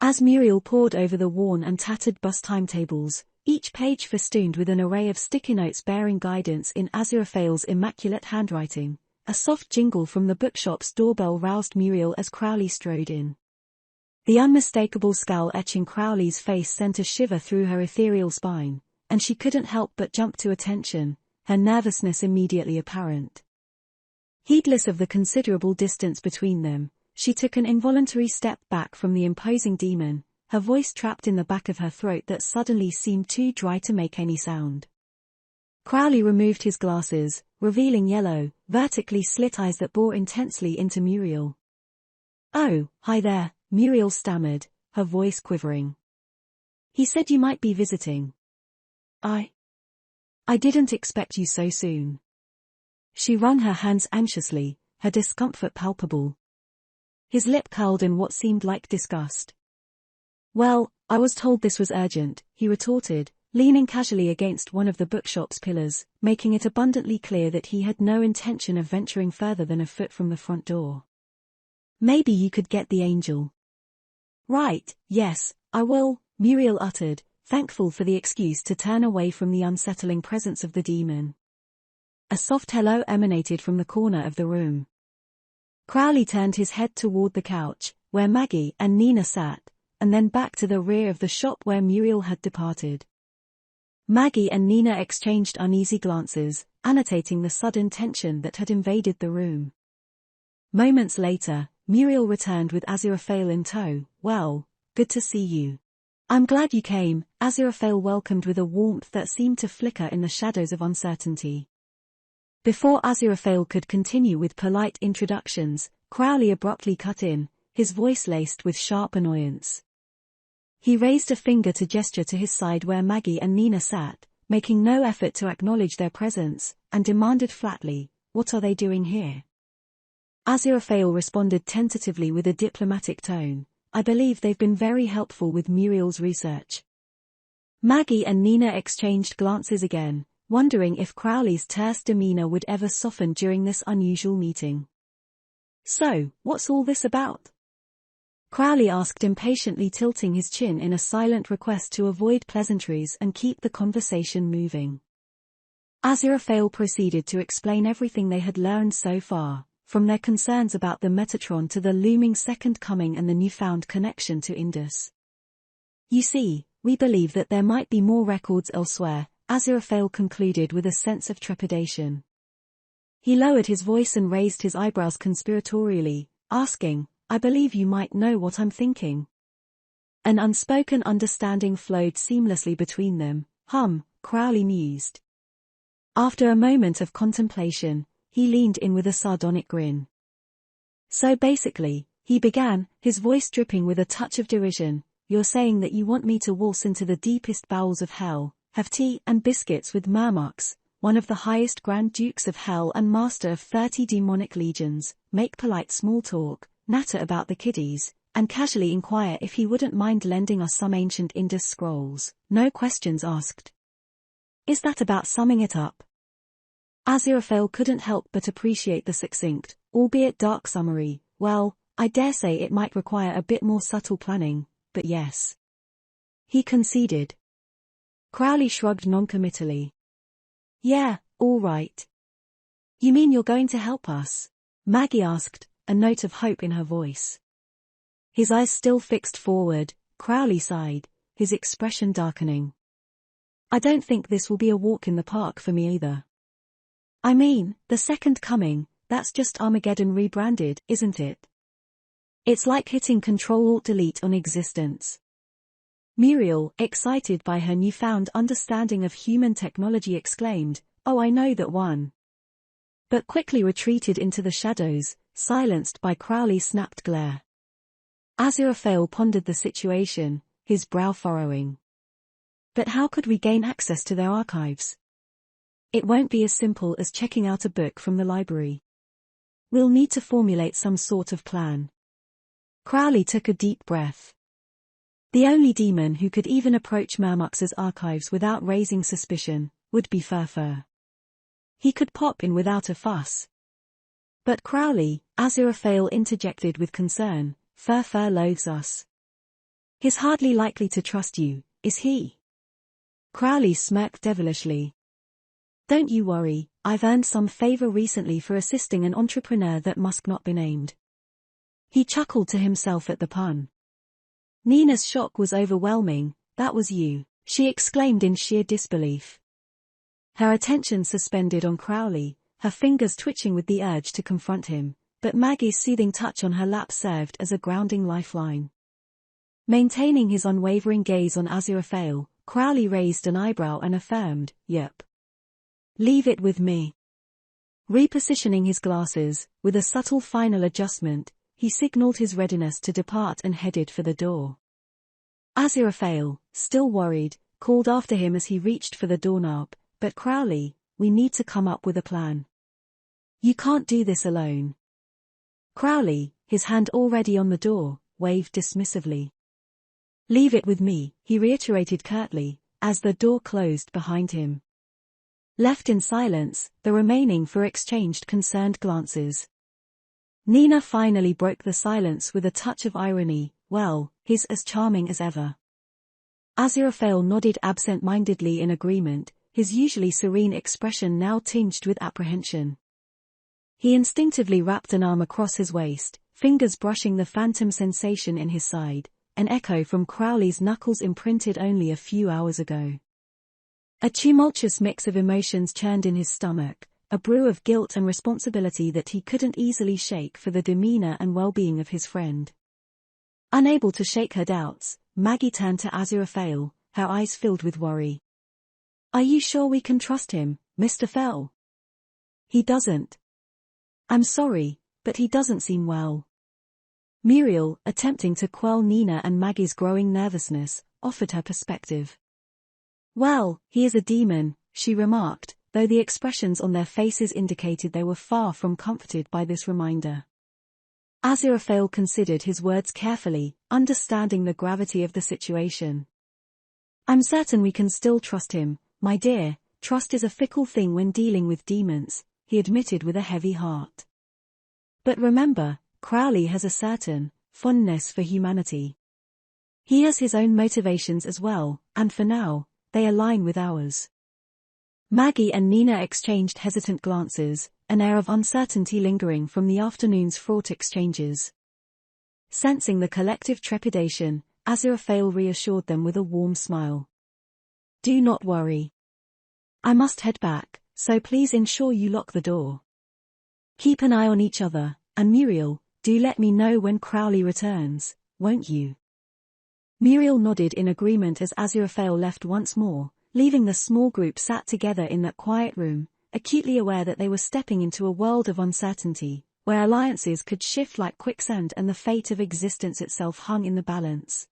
As Muriel pored over the worn and tattered bus timetables, each page festooned with an array of sticky notes bearing guidance in Aziraphale's immaculate handwriting, a soft jingle from the bookshop's doorbell roused Muriel as Crowley strode in. The unmistakable scowl etching Crowley's face sent a shiver through her ethereal spine, and she couldn't help but jump to attention, her nervousness immediately apparent. Heedless of the considerable distance between them, she took an involuntary step back from the imposing demon, her voice trapped in the back of her throat that suddenly seemed too dry to make any sound. Crowley removed his glasses, revealing yellow, vertically slit eyes that bore intensely into Muriel. "Oh, hi there," Muriel stammered, her voice quivering. "He said you might be visiting. I didn't expect you so soon." She wrung her hands anxiously, her discomfort palpable. His lip curled in what seemed like disgust. "Well, I was told this was urgent," he retorted, leaning casually against one of the bookshop's pillars, making it abundantly clear that he had no intention of venturing further than a foot from the front door. "Maybe you could get the angel." "Right, yes, I will," Muriel uttered, thankful for the excuse to turn away from the unsettling presence of the demon. A soft hello emanated from the corner of the room. Crowley turned his head toward the couch, where Maggie and Nina sat, and then back to the rear of the shop where Muriel had departed. Maggie and Nina exchanged uneasy glances, annotating the sudden tension that had invaded the room. Moments later, Muriel returned with Aziraphale in tow. "Well, good to see you. I'm glad you came," Aziraphale welcomed with a warmth that seemed to flicker in the shadows of uncertainty. Before Aziraphale could continue with polite introductions, Crowley abruptly cut in, his voice laced with sharp annoyance. He raised a finger to gesture to his side where Maggie and Nina sat, making no effort to acknowledge their presence, and demanded flatly, "What are they doing here?" Aziraphale responded tentatively with a diplomatic tone, "I believe they've been very helpful with Muriel's research." Maggie and Nina exchanged glances again, wondering if Crowley's terse demeanour would ever soften during this unusual meeting. "So, what's all this about?" Crowley asked impatiently, tilting his chin in a silent request to avoid pleasantries and keep the conversation moving. Aziraphale proceeded to explain everything they had learned so far, from their concerns about the Metatron to the looming Second Coming and the newfound connection to Indus. "You see, we believe that there might be more records elsewhere," Aziraphale concluded with a sense of trepidation. He lowered his voice and raised his eyebrows conspiratorially, asking, "I believe you might know what I'm thinking." An unspoken understanding flowed seamlessly between them. Crowley mused. After a moment of contemplation, he leaned in with a sardonic grin. "So basically," he began, his voice dripping with a touch of derision, "you're saying that you want me to waltz into the deepest bowels of hell, have tea and biscuits with Murmux, one of the highest Grand Dukes of Hell and master of 30 demonic legions, make polite small talk, natter about the kiddies, and casually inquire if he wouldn't mind lending us some ancient Indus scrolls, no questions asked. Is that about summing it up?" Aziraphale couldn't help but appreciate the succinct, albeit dark summary. "Well, I dare say it might require a bit more subtle planning, but yes," he conceded. Crowley shrugged noncommittally. "Yeah, all right." "You mean you're going to help us?" Maggie asked, a note of hope in her voice. His eyes still fixed forward, Crowley sighed, his expression darkening. "I don't think this will be a walk in the park for me either. I mean, the Second Coming, that's just Armageddon rebranded, isn't it? It's like hitting Ctrl-Alt-Delete on existence." Muriel, excited by her newfound understanding of human technology, exclaimed, "Oh, I know that one," but quickly retreated into the shadows, silenced by Crowley's snapped glare. Aziraphale pondered the situation, his brow furrowing. "But how could we gain access to their archives? It won't be as simple as checking out a book from the library. We'll need to formulate some sort of plan." Crowley took a deep breath. The only demon who could even approach Murmux's archives without raising suspicion would be Furfur. He could pop in without a fuss. "But Crowley," Aziraphale interjected with concern, "Furfur loathes us. He's hardly likely to trust you, is he? Crowley smirked devilishly. Don't you worry, I've earned some favor recently for assisting an entrepreneur that must not be named. He chuckled to himself at the pun. Nina's shock was overwhelming. That was you, she exclaimed in sheer disbelief. Her attention suspended on Crowley, her fingers twitching with the urge to confront him, but Maggie's soothing touch on her lap served as a grounding lifeline. Maintaining his unwavering gaze on Aziraphale, Crowley raised an eyebrow and affirmed, "Yep. Leave it with me." Repositioning his glasses, with a subtle final adjustment, he signaled his readiness to depart and headed for the door. Aziraphale, still worried, called after him as he reached for the doorknob, "But Crowley, we need to come up with a plan. You can't do this alone." Crowley, his hand already on the door, waved dismissively. "Leave it with me," he reiterated curtly, as the door closed behind him. Left in silence, the remaining four exchanged concerned glances. Nina finally broke the silence with a touch of irony. "Well, he's as charming as ever." Aziraphale nodded absent-mindedly in agreement, his usually serene expression now tinged with apprehension. He instinctively wrapped an arm across his waist, fingers brushing the phantom sensation in his side, an echo from Crowley's knuckles imprinted only a few hours ago. A tumultuous mix of emotions churned in his stomach, a brew of guilt and responsibility that he couldn't easily shake for the demeanour and well-being of his friend. Unable to shake her doubts, Maggie turned to Aziraphale, her eyes filled with worry. "Are you sure we can trust him, Mr. Fell?" "He doesn't. I'm sorry, but he doesn't seem well." Muriel, attempting to quell Nina and Maggie's growing nervousness, offered her perspective. "Well, he is a demon," she remarked, though the expressions on their faces indicated they were far from comforted by this reminder. Aziraphale considered his words carefully, understanding the gravity of the situation. "I'm certain we can still trust him, my dear. Trust is a fickle thing when dealing with demons," he admitted with a heavy heart. "But remember, Crowley has a certain fondness for humanity. He has his own motivations as well, and for now, they align with ours." Maggie and Nina exchanged hesitant glances, an air of uncertainty lingering from the afternoon's fraught exchanges. Sensing the collective trepidation, Aziraphale reassured them with a warm smile. "Do not worry. I must head back, so please ensure you lock the door. Keep an eye on each other, and Muriel, do let me know when Crowley returns, won't you?" Muriel nodded in agreement as Aziraphale left once more, leaving the small group sat together in that quiet room, acutely aware that they were stepping into a world of uncertainty, where alliances could shift like quicksand and the fate of existence itself hung in the balance.